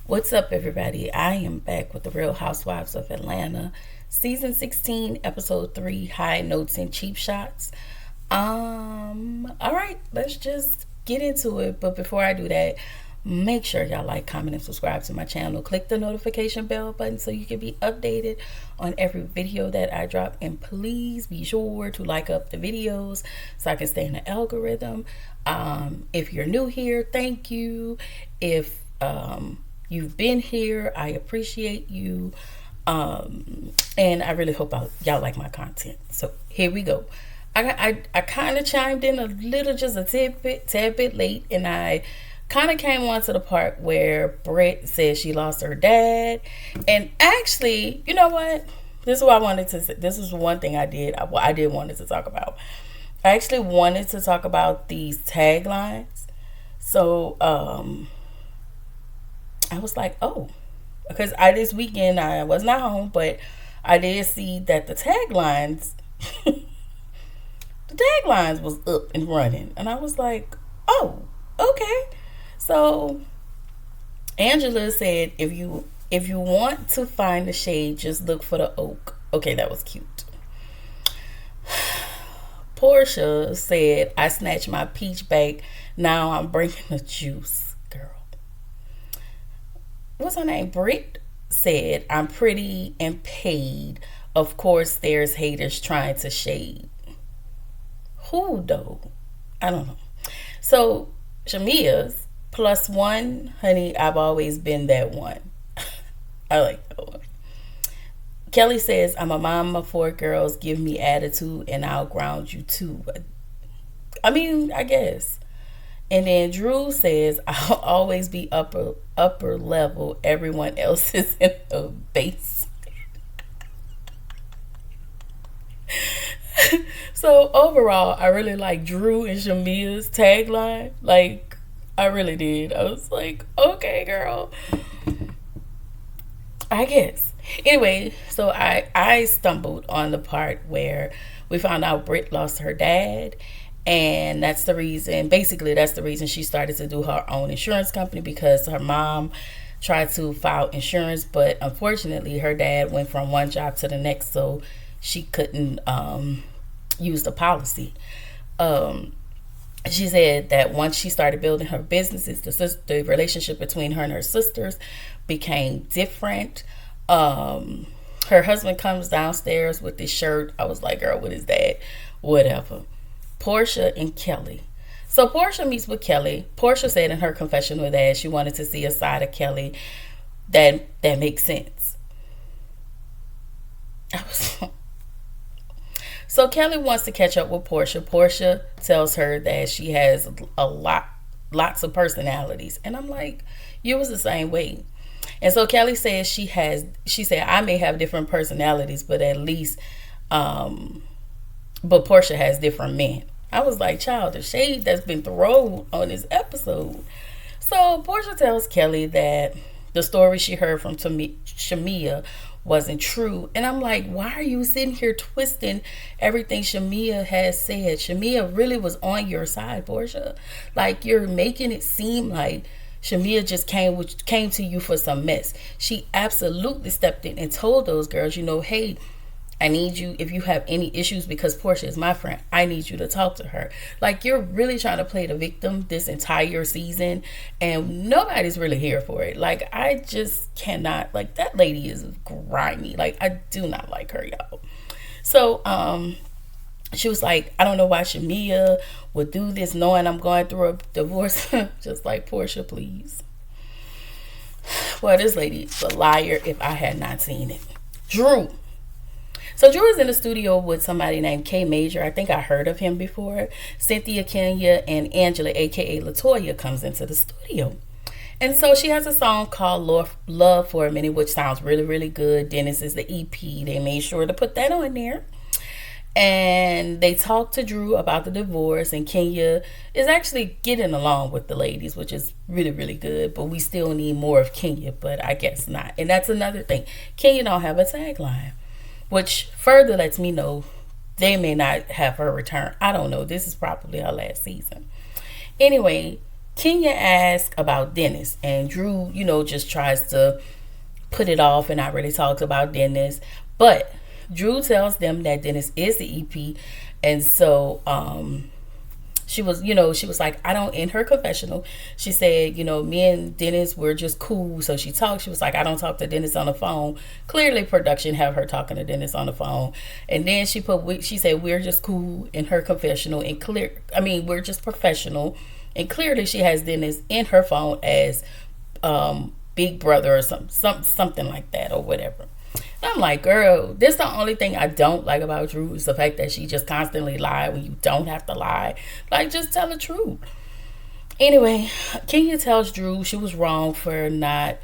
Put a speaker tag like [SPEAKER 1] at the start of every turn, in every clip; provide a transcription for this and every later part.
[SPEAKER 1] What's up, everybody? I am back with the Real Housewives of Atlanta, season 16, episode 3, High Notes and Cheap Shots. All right, let's just get into it. But before I do that, make sure y'all like, comment, and subscribe to my channel. Click the notification bell button so you can be updated on every video that I drop. And please be sure to like up the videos so I can stay in the algorithm. If you're new here, thank you. If you've been here, I appreciate you. And I really hope y'all like my content. So here we go. I kind of chimed in a little, just a tad bit late, and I kind of came on to the part where Britt says she lost her dad. And actually, you know what? This is what I wanted to say. This is one thing I did wanted to talk about. I actually wanted to talk about these taglines. So, I was like, oh, because this weekend I was not home, but I did see that the taglines, was up and running, and I was like, oh, okay. So Angela said, if you want to find the shade, just look for the oak. Okay, that was cute. Portia said, I snatched my peach back. Now I'm bringing the juice, girl. What's her name? Britt said, I'm pretty and paid. Of course, there's haters trying to shade. Who, though? I don't know. So, Shamia's +1, honey, I've always been that one. I like that one. Kelly says, I'm a mom of 4 girls. Give me attitude and I'll ground you too. I mean, I guess. And then Drew says, I'll always be upper level. Everyone else is in the base. So overall, I really like Drew and Shamia's tagline. Like, I really did. I was like, okay, girl. I guess. Anyway, so I stumbled on the part where we found out Britt lost her dad. And that's the reason she started to do her own insurance company, because her mom tried to file insurance, but unfortunately her dad went from one job to the next, so she couldn't use the policy. She said that once she started building her businesses, the relationship between her and her sisters became different. Her husband comes downstairs with this shirt. I was like, girl, what is that? Whatever. Portia and Kelly. So Portia meets with Kelly. Portia said in her confessional that she wanted to see a side of Kelly that makes sense. So Kelly wants to catch up with Portia. Portia tells her that she has lots of personalities. And I'm like, you was the same way. And so Kelly says she said, I may have different personalities, but at least, but Portia has different men. I was like, child, the shade that's been thrown on this episode. So Portia tells Kelly that the story she heard from Shamia wasn't true. And I'm like, why are you sitting here twisting everything Shamia has said? Shamia really was on your side, Portia. Like, you're making it seem like Shamia just came to you for some mess. She absolutely stepped in and told those girls, hey, I need you, if you have any issues, because Portia is my friend, I need you to talk to her. Like, you're really trying to play the victim this entire season, and nobody's really here for it. Like, I just cannot, like, that lady is grimy. Like, I do not like her, y'all. So, she was like, I don't know why Shamia would do this knowing I'm going through a divorce. Just like, Portia, please. Well, this lady is a liar if I had not seen it. Drew. So Drew is in the studio with somebody named K Major. I think I heard of him before. Cynthia, Kenya, and Angela, aka Latoya, comes into the studio. And so she has a song called Love for a Minute, which sounds really, really good. Dennis is the EP. They made sure to put that on there. And they talked to Drew about the divorce, and Kenya is actually getting along with the ladies, which is really, really good. But we still need more of Kenya, but I guess not. And that's another thing. Kenya don't have a tagline, which further lets me know they may not have her return. I don't know. This is probably her last season. Anyway, Kenya asks about Dennis, and Drew, just tries to put it off and not really talk about Dennis. But Drew tells them that Dennis is the EP, and so she was like, I don't, in her confessional, she said, me and Dennis, we're just cool. So she talked, she was like, I don't talk to Dennis on the phone. Clearly production have her talking to Dennis on the phone. And then she said, we're just cool in her confessional, and we're just professional. And clearly she has Dennis in her phone as big brother or something like that or whatever. I'm like, girl, this is the only thing I don't like about Drew is the fact that she just constantly lie when you don't have to lie. Like, just tell the truth. Anyway, Kenya tells Drew she was wrong for not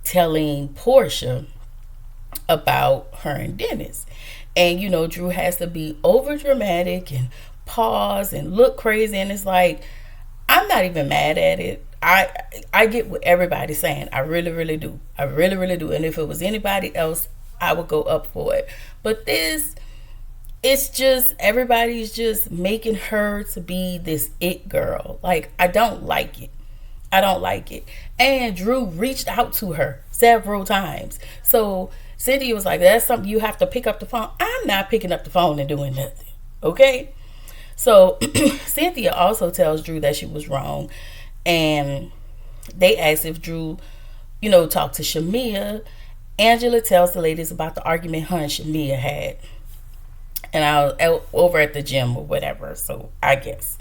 [SPEAKER 1] telling Portia about her and Dennis. And, Drew has to be over dramatic and pause and look crazy. And it's like, I'm not even mad at it. I get what everybody's saying. I really, really do. I really, really do. And if it was anybody else, I would go up for it. But it's just, everybody's just making her to be this it girl. Like, I don't like it. I don't like it. And Drew reached out to her several times. So Cynthia was like, that's something you have to pick up the phone. I'm not picking up the phone and doing nothing. Okay? So Cynthia also tells Drew that she was wrong. And they asked if Drew, talked to Shamia. Angela tells the ladies about the argument her and Shamia had. And I was over at the gym or whatever, so I guess.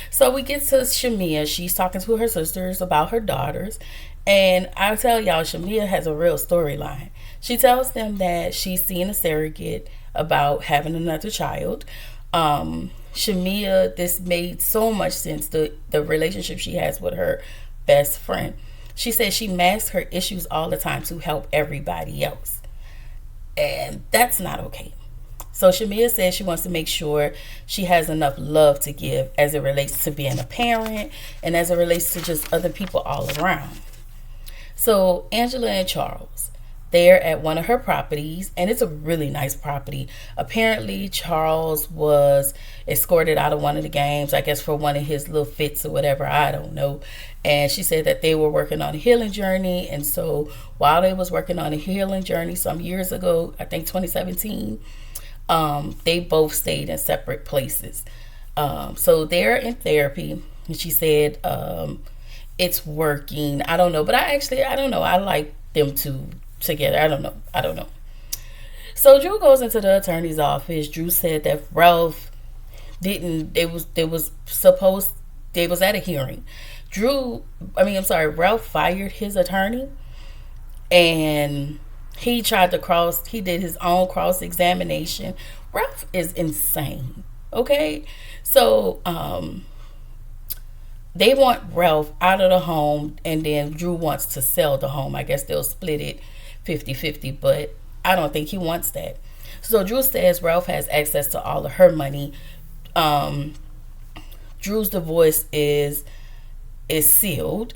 [SPEAKER 1] So we get to Shamia. She's talking to her sisters about her daughters. And I'll tell y'all, Shamia has a real storyline. She tells them that she's seen a surrogate about having another child. Shamia, this made so much sense, the relationship she has with her best friend. She says she masks her issues all the time to help everybody else. And that's not okay. So Shamia says she wants to make sure she has enough love to give as it relates to being a parent and as it relates to just other people all around. So Angela and Charles, they're at one of her properties, and it's a really nice property. Apparently, Charles was escorted out of one of the games, I guess for one of his little fits or whatever, I don't know. And she said that they were working on a healing journey, and so while they was working on a healing journey some years ago, I think 2017, they both stayed in separate places. So they're in therapy, and she said it's working. I don't know, but I don't know. I like them two together. I don't know. So Drew goes into the attorney's office. Drew said that Ralph didn't. They was at a hearing. Ralph fired his attorney, and he did his own cross-examination. Ralph is insane. Okay, so they want Ralph out of the home, and then Drew wants to sell the home. I guess they'll split it 50-50, but I don't think he wants that. So Drew says Ralph has access to all of her money. Drew's divorce is sealed.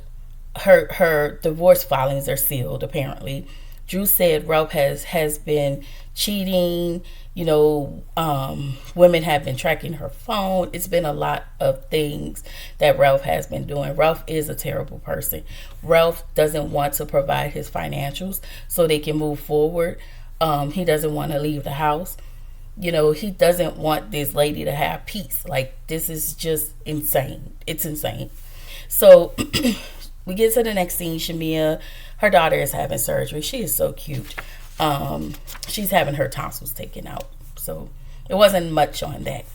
[SPEAKER 1] Her divorce filings are sealed, apparently. Drew said Ralph has been cheating. Women have been tracking her phone. It's been a lot of things that Ralph has been doing. Ralph is a terrible person. Ralph doesn't want to provide his financials so they can move forward. He doesn't want to leave the house. He doesn't want this lady to have peace. Like, this is just insane. It's insane. So we get to the next scene. Shamia, her daughter is having surgery. She is so cute. She's having her tonsils taken out. So it wasn't much on that.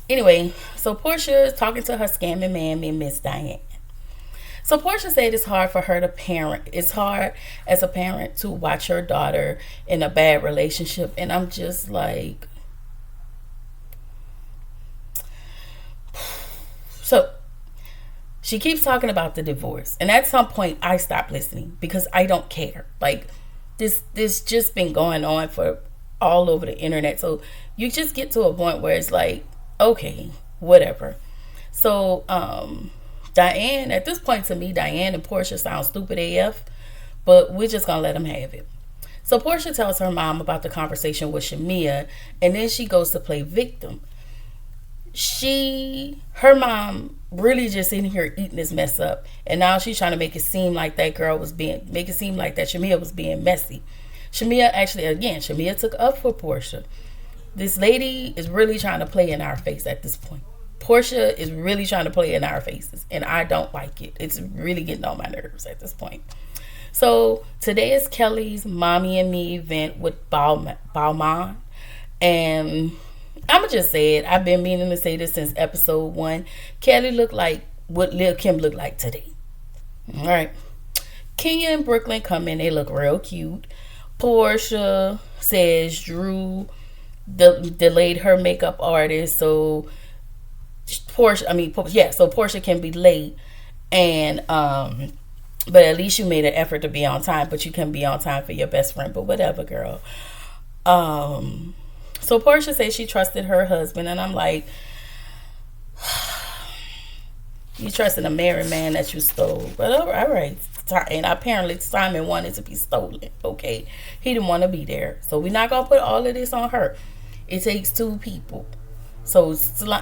[SPEAKER 1] Anyway, so Portia is talking to her scamming mammy, Miss Diane. So Portia said it's hard for her to parent. It's hard as a parent to watch her daughter in a bad relationship. And I'm just like... So she keeps talking about the divorce. And at some point, I stopped listening because I don't care. Like, this just been going on for all over the internet. So you just get to a point where it's like, okay, whatever. So Diane, at this point to me, Diane and Portia sound stupid AF, but we're just gonna let them have it. So Portia tells her mom about the conversation with Shamia, and then she goes to play victim. Her mom really just in here eating this mess up. And now she's trying to make it seem like that girl was being, make it seem like that Shamia was being messy. Shamia took up for Portia. This lady is really trying to play in our face at this point. Portia is really trying to play in our faces, and I don't like it. It's really getting on my nerves at this point. So today is Kelly's Mommy and Me event with Balmain. And I'ma just say it. I've been meaning to say this since episode 1. Kelly looked like what Lil Kim looked like today. Alright. Kenya and Brooklyn come in. They look real cute. Portia says Drew delayed her makeup artist, so Portia can be late, and but at least you made an effort to be on time, but you can be on time for your best friend, but whatever, girl. So Portia says she trusted her husband, and I'm like, you trusted a married man that you stole, but all right. And apparently Simon wanted to be stolen. Okay, he didn't want to be there, so we're not gonna put all of this on her. It takes 2 people. So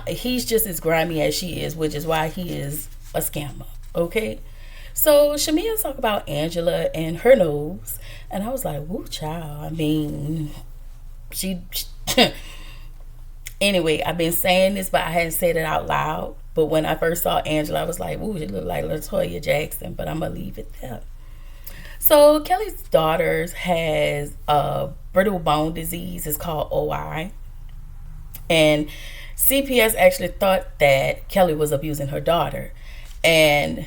[SPEAKER 1] he's just as grimy as she is, which is why he is a scammer. Okay. So Shamia talked about Angela and her nose, and I was like, "Woo, child." I mean, she anyway, I've been saying this, but I hadn't said it out loud. But when I first saw Angela, I was like, "Ooh, she looked like LaToya Jackson." But I'm gonna leave it there. So Kelly's daughter has brittle bone disease. It's called OI, and CPS actually thought that Kelly was abusing her daughter, and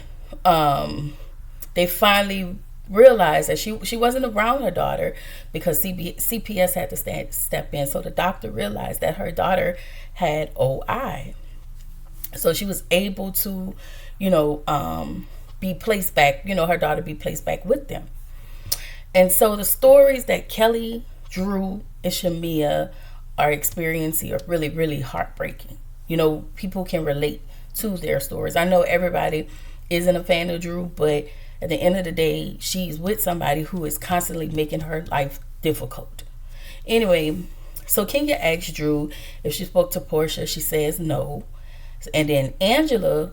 [SPEAKER 1] they finally realized that she wasn't around her daughter because CPS had to step in. So the doctor realized that her daughter had OI. So she was able to, be placed back, her daughter be placed back with them. And so the stories that Kelly, Drew, and Shamia are experiencing are really, really heartbreaking. People can relate to their stories. I know everybody isn't a fan of Drew, but at the end of the day, she's with somebody who is constantly making her life difficult. Anyway, so Kenya asked Drew if she spoke to Portia. She says no. And then Angela,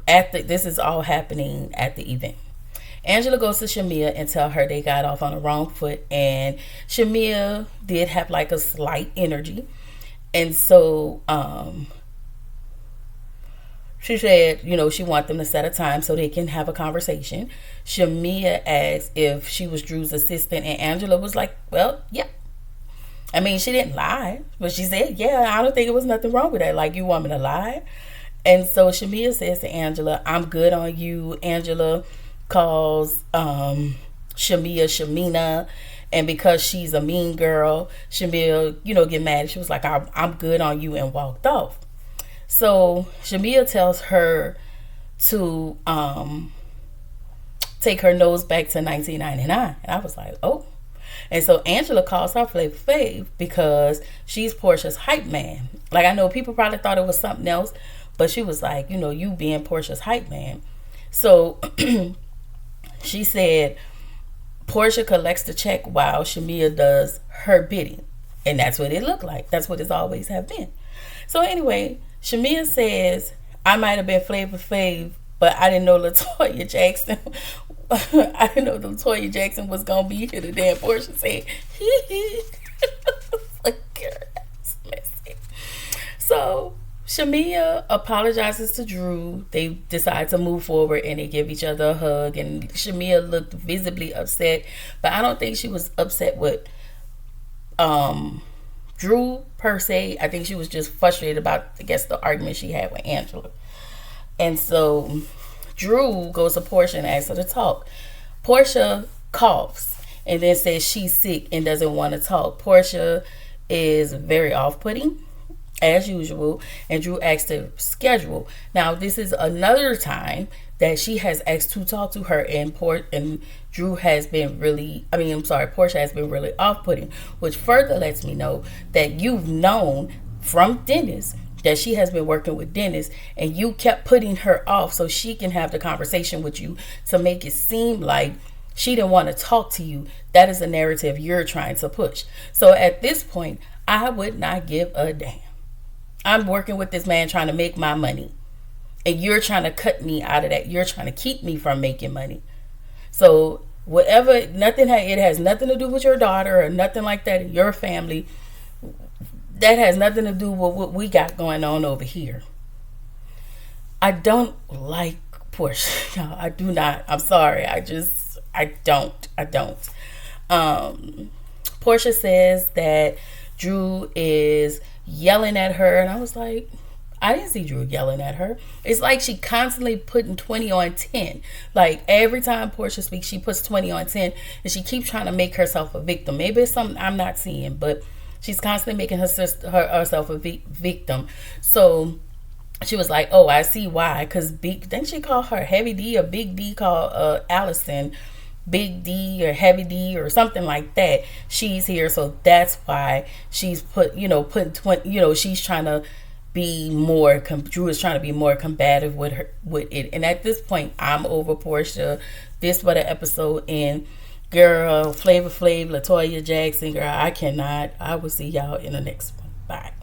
[SPEAKER 1] this is all happening at the event. Angela goes to Shamia and tell her they got off on the wrong foot, and Shamia did have like a slight energy, and so she said, she want them to set a time so they can have a conversation. Shamia asked if she was Drew's assistant, and Angela was like, well, yeah. I mean, she didn't lie, but she said, yeah, I don't think it was nothing wrong with that. Like, you want me to lie? And so Shamia says to Angela, I'm good on you. Angela calls Shamia Shamina, and because she's a mean girl, Shamia, get mad. She was like, I'm good on you, and walked off. So Shamia tells her to take her nose back to 1999. And I was like, oh. And so Angela calls her Flavor Flav because she's Portia's hype man. Like, I know people probably thought it was something else, but she was like, you being Portia's hype man. So she said Portia collects the check while Shamia does her bidding. And that's what it looked like. That's what it's always have been. So anyway, Shamia says, I might have been Flavor Flav, but I didn't know LaToya Jackson. I didn't know LaToya Jackson was going to be here today. And Portia said, like, girl, that's messy. So Shamia apologizes to Drew. They decide to move forward, and they give each other a hug. And Shamia looked visibly upset, but I don't think she was upset with Drew per se. I think she was just frustrated about, I guess, the argument she had with Angela. And so Drew goes to Portia and asks her to talk. Portia coughs and then says she's sick and doesn't want to talk. Portia is very off-putting, as usual, and Drew asked to schedule. Now, this is another time that she has asked to talk to her, and Drew has been really, Portia has been really off-putting, which further lets me know that you've known from Dennis that she has been working with Dennis, and you kept putting her off so she can have the conversation with you to make it seem like she didn't want to talk to you. That is a narrative you're trying to push. So at this point, I would not give a damn. I'm working with this man trying to make my money. And you're trying to cut me out of that. You're trying to keep me from making money. So whatever, nothing, it has nothing to do with your daughter or nothing like that in your family. That has nothing to do with what we got going on over here. I don't like Portia. No, I do not. I'm sorry. I don't. Portia says that Drew is yelling at her, and I was like, I didn't see Drew yelling at her. It's like she constantly putting 20 on 10. Like every time Portia speaks, she puts 20 on 10, and she keeps trying to make herself a victim. Maybe it's something I'm not seeing, but she's constantly making herself a victim. So she was like, oh, I see why. Because didn't she call her Heavy D, or Big D called Allison Big D or Heavy D or something like that? She's here, so that's why she's putting 20, she's trying to be more, Drew is trying to be more combative with it. And at this point, I'm over Portia. This was an episode in. Girl, Flavor Flav, Latoya Jackson, girl, I cannot. I will see y'all in the next one. Bye.